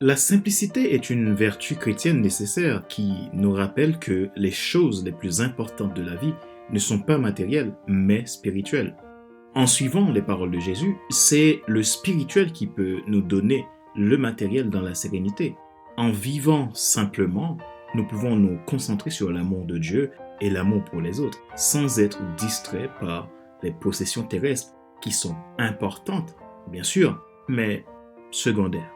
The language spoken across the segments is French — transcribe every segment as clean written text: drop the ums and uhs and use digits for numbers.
La simplicité est une vertu chrétienne nécessaire qui nous rappelle que les choses les plus importantes de la vie ne sont pas matérielles, mais spirituelles. En suivant les paroles de Jésus, c'est le spirituel qui peut nous donner le matériel dans la sérénité. En vivant simplement, nous pouvons nous concentrer sur l'amour de Dieu et l'amour pour les autres, sans être distraits par les possessions terrestres qui sont importantes, bien sûr, mais secondaires.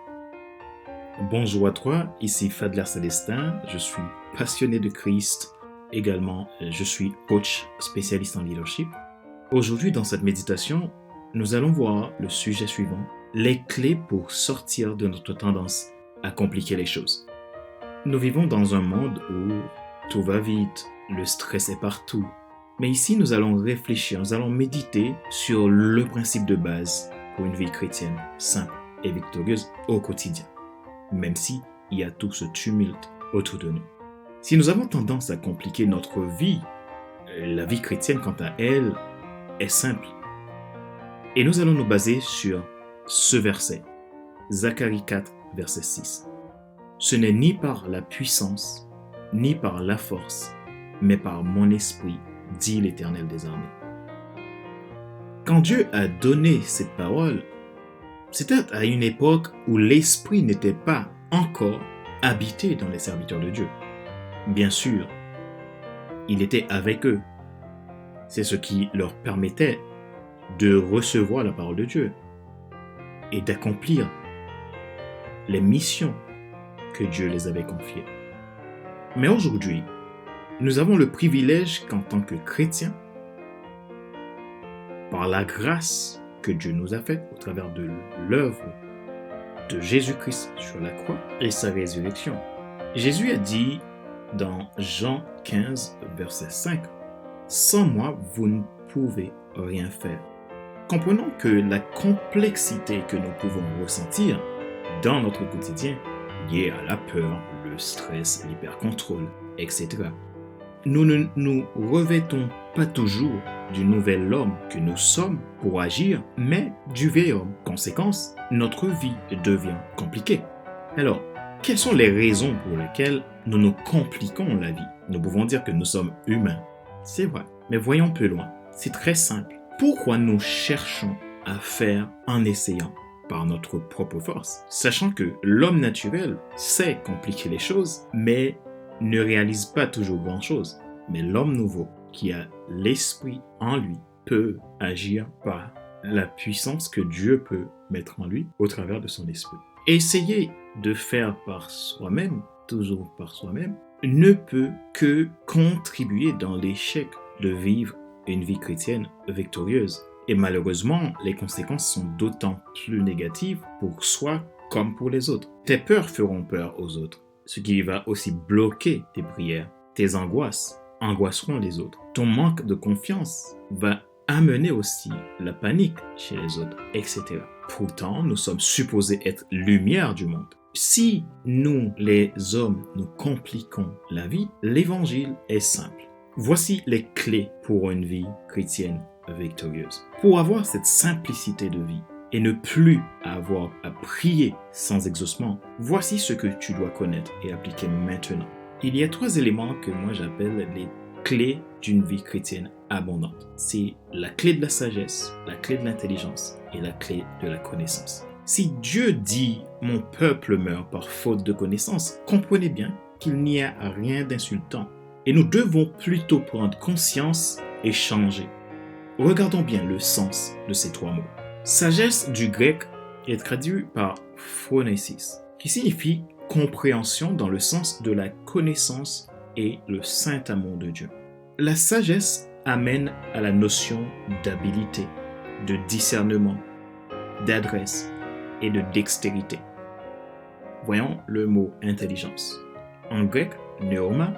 Bonjour à toi, ici Fadler Célestin, je suis passionné de Christ, également je suis coach spécialiste en leadership. Aujourd'hui dans cette méditation, nous allons voir le sujet suivant, les clés pour sortir de notre tendance à compliquer les choses. Nous vivons dans un monde où tout va vite, le stress est partout, mais ici nous allons réfléchir, nous allons méditer sur le principe de base pour une vie chrétienne simple et victorieuse au quotidien. Même si il y a tout ce tumulte autour de nous. Si nous avons tendance à compliquer notre vie, la vie chrétienne, quant à elle, est simple. Et nous allons nous baser sur ce verset, Zacharie 4, verset 6. Ce n'est ni par la puissance, ni par la force, mais par mon esprit, dit l'Éternel des armées. Quand Dieu a donné cette parole, c'était à une époque où l'Esprit n'était pas encore habité dans les serviteurs de Dieu. Bien sûr, il était avec eux. C'est ce qui leur permettait de recevoir la parole de Dieu et d'accomplir les missions que Dieu les avait confiées. Mais aujourd'hui, nous avons le privilège qu'en tant que chrétiens, par la grâce que Dieu nous a faite au travers de l'œuvre de Jésus-Christ sur la croix et sa résurrection. Jésus a dit dans Jean 15, verset 5, « Sans moi, vous ne pouvez rien faire. » Comprenons que la complexité que nous pouvons ressentir dans notre quotidien, liée à la peur, le stress, l'hypercontrôle, etc., nous ne nous revêtons pas toujours du nouvel homme que nous sommes pour agir, mais du vieil homme. Conséquence, notre vie devient compliquée. Alors, quelles sont les raisons pour lesquelles nous nous compliquons la vie? Nous pouvons dire que nous sommes humains. C'est vrai, mais voyons plus loin. C'est très simple. Pourquoi nous cherchons à faire en essayant par notre propre force, sachant que l'homme naturel sait compliquer les choses, mais ne réalise pas toujours grand-chose. Mais l'homme nouveau, qui a l'esprit en lui, peut agir par la puissance que Dieu peut mettre en lui au travers de son esprit. Essayer de faire par soi-même, toujours par soi-même, ne peut que contribuer dans l'échec de vivre une vie chrétienne victorieuse. Et malheureusement, les conséquences sont d'autant plus négatives pour soi comme pour les autres. Tes peurs feront peur aux autres, ce qui va aussi bloquer tes prières. Tes angoisses angoisseront les autres. Ton manque de confiance va amener aussi la panique chez les autres, etc. Pourtant, nous sommes supposés être lumière du monde. Si nous, les hommes, nous compliquons la vie, l'évangile est simple. Voici les clés pour une vie chrétienne victorieuse. Pour avoir cette simplicité de vie et ne plus avoir à prier sans exaucement, voici ce que tu dois connaître et appliquer maintenant. Il y a 3 éléments que moi j'appelle les clés d'une vie chrétienne abondante. C'est la clé de la sagesse, la clé de l'intelligence et la clé de la connaissance. Si Dieu dit « Mon peuple meurt par faute de connaissance », comprenez bien qu'il n'y a rien d'insultant. Et nous devons plutôt prendre conscience et changer. Regardons bien le sens de ces 3 mots. Sagesse du grec est traduit par phronesis, qui signifie compréhension dans le sens de la connaissance et le saint amour de Dieu. La sagesse amène à la notion d'habilité, de discernement, d'adresse et de dextérité. Voyons le mot intelligence. En grec, neuroma,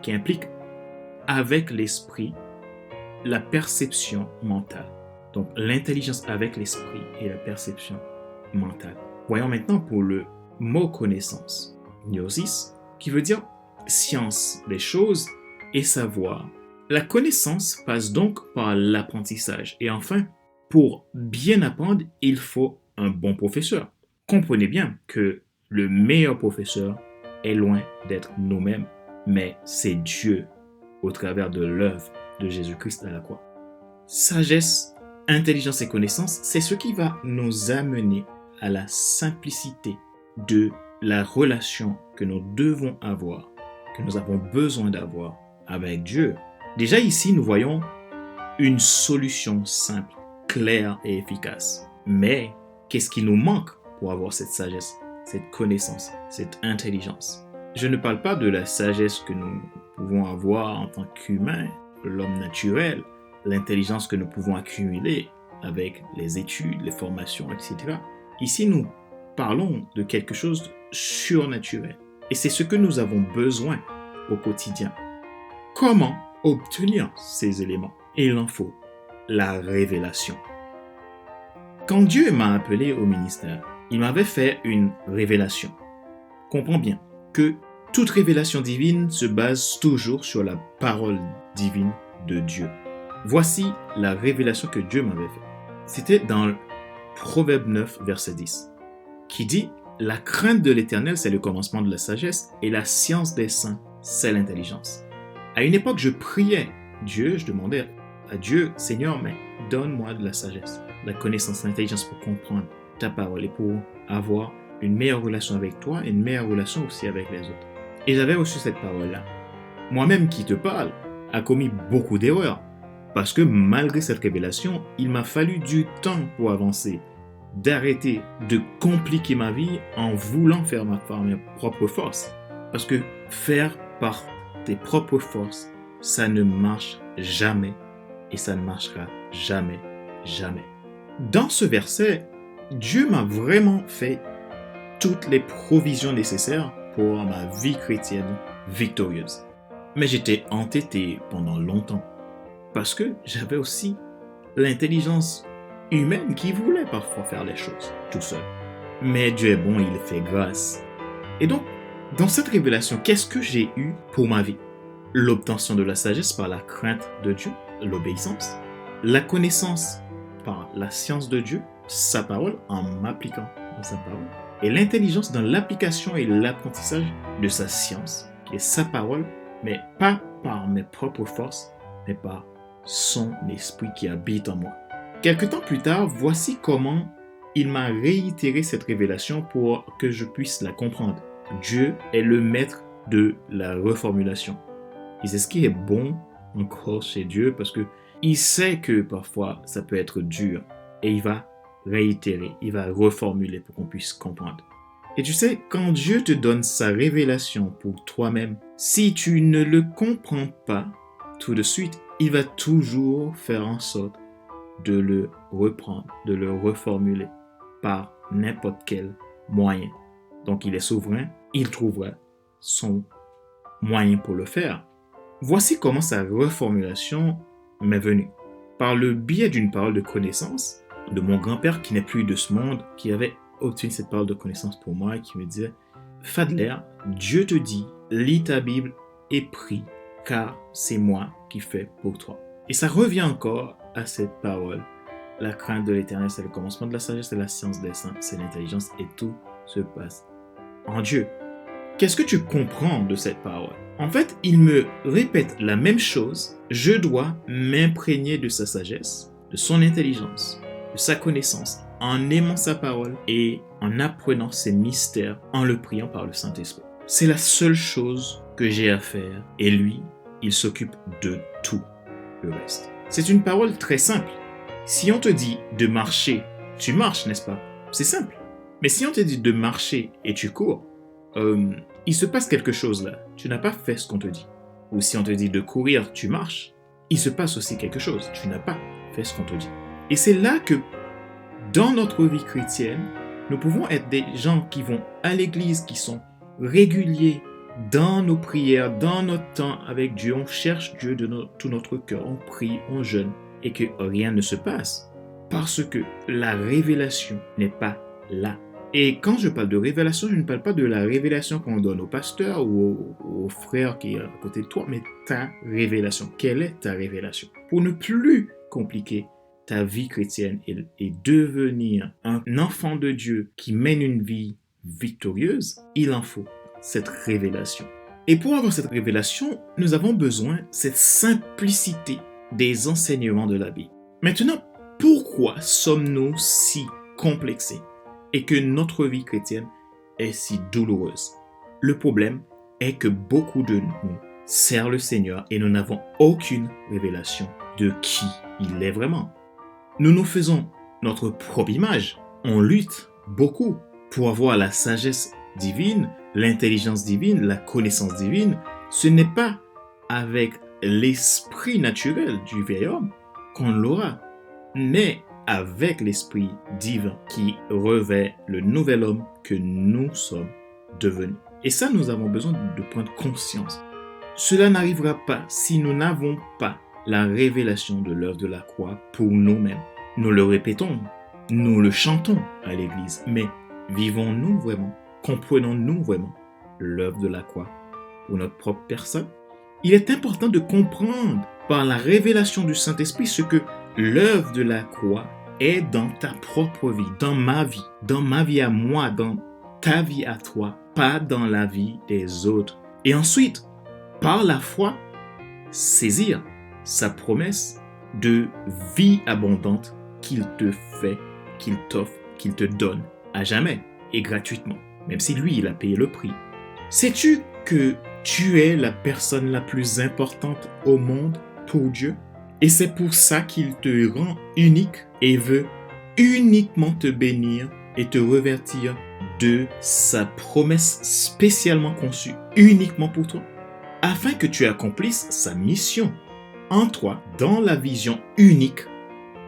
qui implique avec l'esprit la perception mentale. Donc l'intelligence avec l'esprit et la perception mentale. Voyons maintenant pour le mot connaissance, gnosis, qui veut dire science des choses et savoir. La connaissance passe donc par l'apprentissage. Et enfin, pour bien apprendre, il faut un bon professeur. Comprenez bien que le meilleur professeur est loin d'être nous-mêmes, mais c'est Dieu au travers de l'œuvre de Jésus-Christ à la croix. Sagesse, intelligence et connaissance, c'est ce qui va nous amener à la simplicité de la relation que nous devons avoir, que nous avons besoin d'avoir avec Dieu. Déjà ici, nous voyons une solution simple, claire et efficace. Mais qu'est-ce qui nous manque pour avoir cette sagesse, cette connaissance, cette intelligence? Je ne parle pas de la sagesse que nous pouvons avoir en tant qu'humains, l'homme naturel, l'intelligence que nous pouvons accumuler avec les études, les formations, etc. Ici, nous parlons de quelque chose de surnaturel. Et c'est ce que nous avons besoin au quotidien. Comment obtenir ces éléments? Et il en faut la révélation. Quand Dieu m'a appelé au ministère, il m'avait fait une révélation. Comprends bien que toute révélation divine se base toujours sur la parole divine de Dieu. Voici la révélation que Dieu m'avait faite. C'était dans Proverbe 9, verset 10, qui dit « La crainte de l'Éternel, c'est le commencement de la sagesse, et la science des saints, c'est l'intelligence. » À une époque, je priais Dieu, je demandais à Dieu, « Seigneur, mais donne-moi de la sagesse, de la connaissance, de l'intelligence pour comprendre ta parole et pour avoir une meilleure relation avec toi et une meilleure relation aussi avec les autres. » Et j'avais reçu cette parole-là. Moi-même qui te parle, a commis beaucoup d'erreurs. Parce que malgré cette révélation, il m'a fallu du temps pour avancer, d'arrêter de compliquer ma vie en voulant faire par mes propres forces. Parce que faire par tes propres forces, ça ne marche jamais et ça ne marchera jamais, jamais. Dans ce verset, Dieu m'a vraiment fait toutes les provisions nécessaires pour ma vie chrétienne victorieuse. Mais j'étais entêté pendant longtemps. Parce que j'avais aussi l'intelligence humaine qui voulait parfois faire les choses tout seul. Mais Dieu est bon, il fait grâce. Et donc, dans cette révélation, qu'est-ce que j'ai eu pour ma vie? L'obtention de la sagesse par la crainte de Dieu, l'obéissance. La connaissance par la science de Dieu, sa parole, en m'appliquant dans sa parole. Et l'intelligence dans l'application et l'apprentissage de sa science, qui est sa parole, mais pas par mes propres forces, mais par son esprit qui habite en moi. Quelque temps plus tard, voici comment il m'a réitéré cette révélation pour que je puisse la comprendre. Dieu est le maître de la reformulation. Et c'est ce qui est bon encore chez Dieu parce que il sait que parfois ça peut être dur et il va réitérer, il va reformuler pour qu'on puisse comprendre. Et tu sais, quand Dieu te donne sa révélation pour toi-même, si tu ne le comprends pas tout de suite, il va toujours faire en sorte de le reprendre, de le reformuler par n'importe quel moyen. Donc il est souverain, il trouvera son moyen pour le faire. Voici comment sa reformulation m'est venue. Par le biais d'une parole de connaissance de mon grand-père qui n'est plus de ce monde, qui avait obtenu cette parole de connaissance pour moi et qui me disait « Fadler, Dieu te dit, lis ta Bible et prie, car c'est moi qui fais pour toi. » Et ça revient encore à cette parole. La crainte de l'Éternel, c'est le commencement de la sagesse, c'est la science des saints, c'est l'intelligence et tout se passe en Dieu. Qu'est-ce que tu comprends de cette parole? En fait, il me répète la même chose. Je dois m'imprégner de sa sagesse, de son intelligence, de sa connaissance, en aimant sa parole et en apprenant ses mystères, en le priant par le Saint-Esprit. C'est la seule chose que j'ai à faire et lui, il s'occupe de tout le reste. C'est une parole très simple. Si on te dit de marcher, tu marches, n'est-ce pas? C'est simple. Mais si on te dit de marcher et tu cours, il se passe quelque chose là. Tu n'as pas fait ce qu'on te dit. Ou si on te dit de courir, tu marches, il se passe aussi quelque chose. Tu n'as pas fait ce qu'on te dit. Et c'est là que, dans notre vie chrétienne, nous pouvons être des gens qui vont à l'église, qui sont réguliers dans nos prières, dans notre temps avec Dieu. On cherche Dieu de tout notre cœur, on prie, on jeûne, et que rien ne se passe. Parce que la révélation n'est pas là. Et quand je parle de révélation, je ne parle pas de la révélation qu'on donne au pasteur ou au frère qui est à côté de toi, mais ta révélation. Quelle est ta révélation? Pour ne plus compliquer ta vie chrétienne et devenir un enfant de Dieu qui mène une vie victorieuse, il en faut cette révélation. Et pour avoir cette révélation, nous avons besoin de cette simplicité des enseignements de la Bible. Maintenant, pourquoi sommes-nous si complexés et que notre vie chrétienne est si douloureuse? Le problème est que beaucoup de nous servent le Seigneur et nous n'avons aucune révélation de qui il est vraiment. Nous nous faisons notre propre image. On lutte beaucoup pour avoir la sagesse divine, l'intelligence divine, la connaissance divine. Ce n'est pas avec l'esprit naturel du vieil homme qu'on l'aura, mais avec l'esprit divin qui revêt le nouvel homme que nous sommes devenus. Et ça, nous avons besoin de prendre conscience. Cela n'arrivera pas si nous n'avons pas la révélation de l'œuvre de la croix pour nous-mêmes. Nous le répétons, nous le chantons à l'église, mais vivons-nous vraiment, comprenons-nous vraiment l'œuvre de la croix pour notre propre personne? Il est important de comprendre par la révélation du Saint-Esprit ce que l'œuvre de la croix est dans ta propre vie, dans ma vie à moi, dans ta vie à toi, pas dans la vie des autres. Et ensuite, par la foi, saisir sa promesse de vie abondante qu'il te fait, qu'il t'offre, qu'il te donne à jamais et gratuitement, même si lui, il a payé le prix. Sais-tu que tu es la personne la plus importante au monde pour Dieu? Et c'est pour ça qu'il te rend unique et veut uniquement te bénir et te revêtir de sa promesse spécialement conçue uniquement pour toi, afin que tu accomplisses sa mission en toi dans la vision unique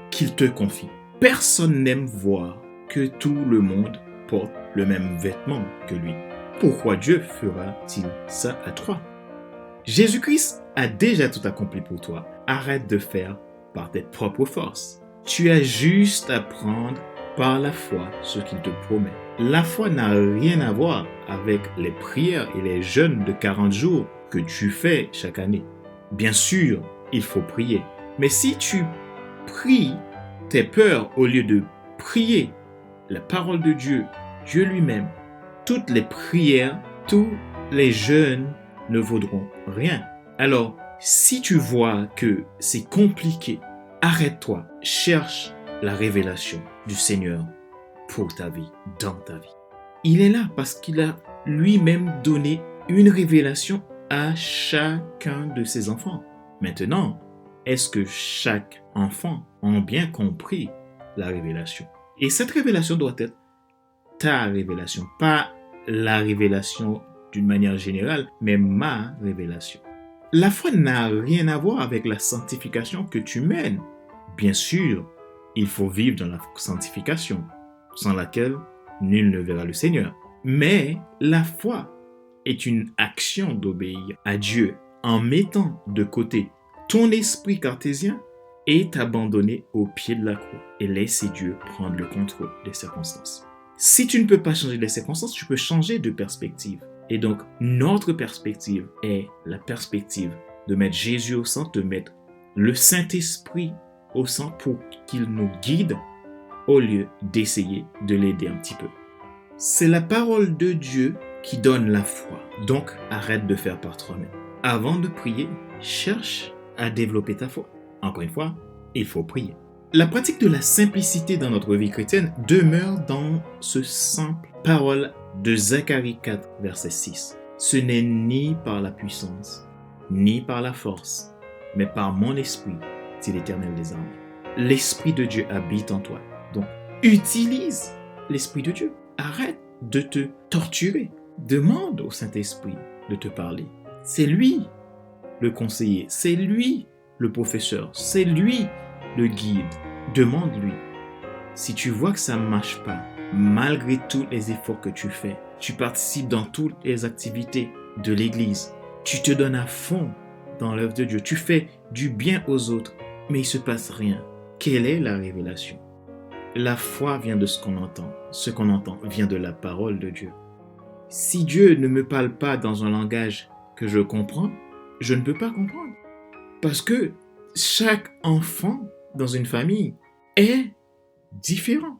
qu'il te confie. Personne n'aime voir que tout le monde porte le même vêtement que lui. Pourquoi Dieu fera-t-il ça à toi? Jésus-Christ a déjà tout accompli pour toi. Arrête de faire par tes propres forces. Tu as juste à prendre par la foi ce qu'il te promet. La foi n'a rien à voir avec les prières et les jeûnes de 40 jours que tu fais chaque année. Bien sûr, il faut prier. Mais si tu pries tes peurs au lieu de prier la parole de Dieu, Dieu lui-même, toutes les prières, tous les jeûnes ne vaudront rien. Alors, si tu vois que c'est compliqué, arrête-toi, cherche la révélation du Seigneur pour ta vie, dans ta vie. Il est là parce qu'il a lui-même donné une révélation à chacun de ses enfants. Maintenant, est-ce que chaque enfant a bien compris la révélation? Et cette révélation doit être ta révélation, pas la révélation d'une manière générale, mais ma révélation. La foi n'a rien à voir avec la sanctification que tu mènes. Bien sûr, il faut vivre dans la sanctification, sans laquelle nul ne verra le Seigneur. Mais la foi est une action d'obéir à Dieu en mettant de côté ton esprit cartésien et t'abandonner au pied de la croix et laisser Dieu prendre le contrôle des circonstances. Si tu ne peux pas changer les circonstances, tu peux changer de perspective. Et donc, notre perspective est la perspective de mettre Jésus au centre, de mettre le Saint-Esprit au centre pour qu'il nous guide au lieu d'essayer de l'aider un petit peu. C'est la parole de Dieu qui donne la foi. Donc, arrête de faire par toi-même. Avant de prier, cherche à développer ta foi. Encore une fois, il faut prier. La pratique de la simplicité dans notre vie chrétienne demeure dans ce simple parole de Zacharie 4, verset 6. Ce n'est ni par la puissance, ni par la force, mais par mon esprit, dit l'Éternel des armées. L'Esprit de Dieu habite en toi. Donc, utilise l'Esprit de Dieu. Arrête de te torturer. Demande au Saint-Esprit de te parler. C'est lui le conseiller, c'est lui le professeur, c'est lui le guide. Demande-lui. Si tu vois que ça ne marche pas, malgré tous les efforts que tu fais, tu participes dans toutes les activités de l'Église, tu te donnes à fond dans l'œuvre de Dieu, tu fais du bien aux autres, mais il ne se passe rien. Quelle est la révélation? La foi vient de ce qu'on entend. Ce qu'on entend vient de la parole de Dieu. Si Dieu ne me parle pas dans un langage que je comprends, je ne peux pas comprendre. Parce que chaque enfant dans une famille est différent.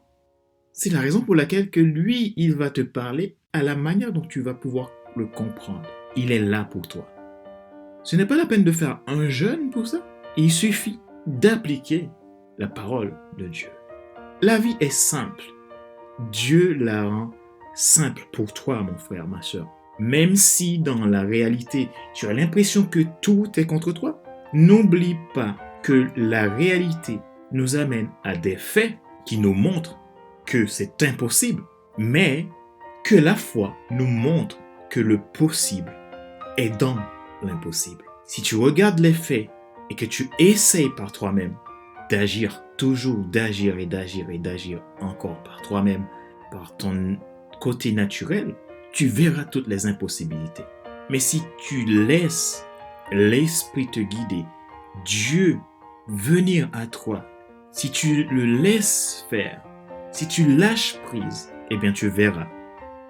C'est la raison pour laquelle que lui, il va te parler à la manière dont tu vas pouvoir le comprendre. Il est là pour toi. Ce n'est pas la peine de faire un jeûne pour ça. Il suffit d'appliquer la parole de Dieu. La vie est simple. Dieu la rend simple pour toi, mon frère, ma soeur. Même si dans la réalité, tu as l'impression que tout est contre toi, n'oublie pas que la réalité nous amène à des faits qui nous montrent que c'est impossible, mais que la foi nous montre que le possible est dans l'impossible. Si tu regardes les faits et que tu essayes par toi-même d'agir, toujours d'agir et d'agir et d'agir encore par toi-même, par ton côté naturel, tu verras toutes les impossibilités. Mais si tu laisses l'Esprit te guider, Dieu venir à toi, si tu le laisses faire, si tu lâches prise, eh bien tu verras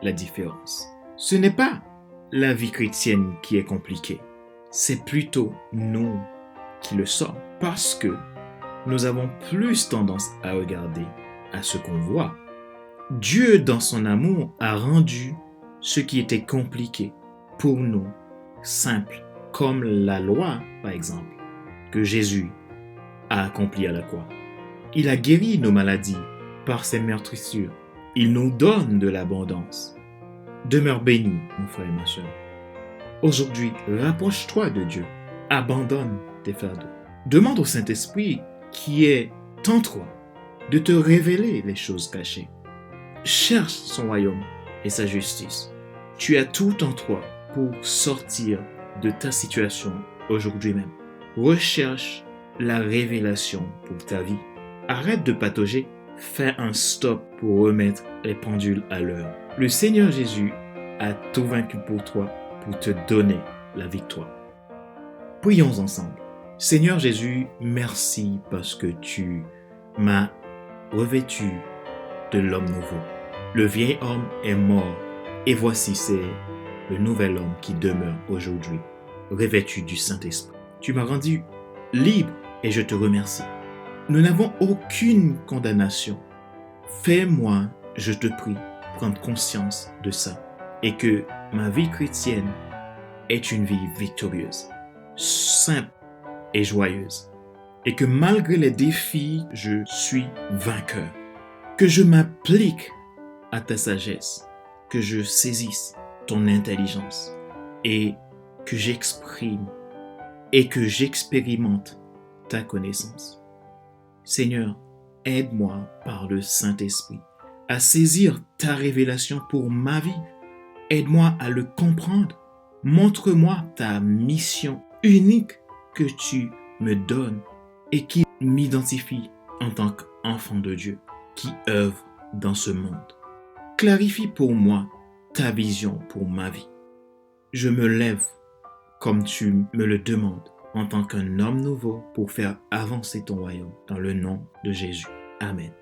la différence. Ce n'est pas la vie chrétienne qui est compliquée, c'est plutôt nous qui le sommes, parce que nous avons plus tendance à regarder à ce qu'on voit. Dieu, dans son amour, a rendu ce qui était compliqué pour nous simple, comme la loi, par exemple, que Jésus a accompli à la croix. Il a guéri nos maladies par ses meurtrissures. Il nous donne de l'abondance. Demeure béni, mon frère et ma soeur. Aujourd'hui, rapproche-toi de Dieu. Abandonne tes fardeaux. Demande au Saint-Esprit qui est en toi de te révéler les choses cachées. Cherche son royaume et sa justice. Tu as tout en toi pour sortir de ta situation aujourd'hui même. Recherche la révélation pour ta vie. Arrête de patauger. Fais un stop pour remettre les pendules à l'heure. Le Seigneur Jésus a tout vaincu pour toi, pour te donner la victoire. Prions ensemble. Seigneur Jésus, merci parce que tu m'as revêtu de l'homme nouveau. Le vieil homme est mort et voici c'est le nouvel homme qui demeure aujourd'hui, revêtu du Saint-Esprit. Tu m'as rendu libre et je te remercie. Nous n'avons aucune condamnation. Fais-moi, je te prie, prendre conscience de ça et que ma vie chrétienne est une vie victorieuse, simple et joyeuse. Et que malgré les défis, je suis vainqueur. Que je m'applique à ta sagesse, que je saisisse ton intelligence et que j'exprime et que j'expérimente ta connaissance. Seigneur, aide-moi par le Saint-Esprit à saisir ta révélation pour ma vie. Aide-moi à le comprendre. Montre-moi ta mission unique que tu me donnes et qui m'identifie en tant qu'enfant de Dieu qui œuvre dans ce monde. Clarifie pour moi ta vision pour ma vie. Je me lève comme tu me le demandes en tant qu'un homme nouveau pour faire avancer ton royaume dans le nom de Jésus. Amen.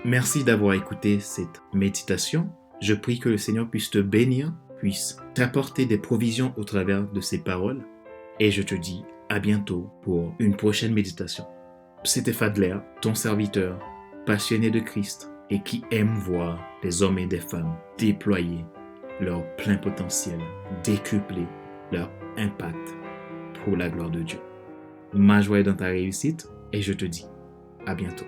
Merci d'avoir écouté cette méditation. Je prie que le Seigneur puisse te bénir, puisse t'apporter des provisions au travers de ces paroles. Et je te dis à bientôt pour une prochaine méditation. C'était Fadler, ton serviteur, passionné de Christ et qui aime voir des hommes et des femmes déployer leur plein potentiel, décupler leur impact pour la gloire de Dieu. Ma joie est dans ta réussite et je te dis à bientôt.